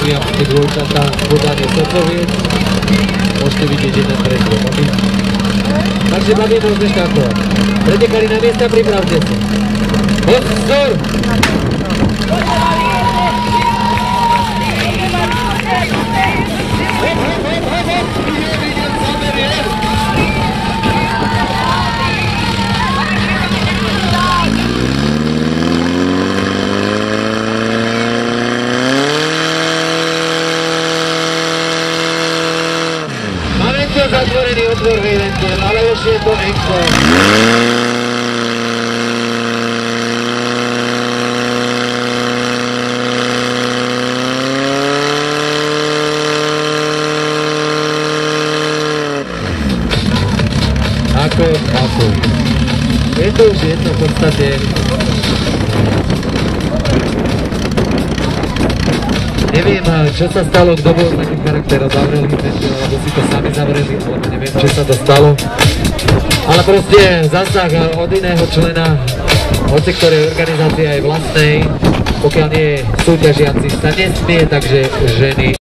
Julia dvojčatá podanie Socoviec. Môžete vidieť jeden pre dve baby. Takže baby môžeme štartovať. Pretekali na miesta, pripravte sa. Pozor! Zatvorený otvor Vejlentel, ale už je to enko. Ako. Je to už jedno v podstate. Neviem, čo sa stalo, kto bol takým charakterom, zavreli festival, alebo si to sami zavreli, alebo neviem, čo sa to stalo. Ale proste zásah od iného člena, hoci ktorej organizácie aj vlastnej, pokiaľ nie je súťažiaci, sa nesmie, takže ženy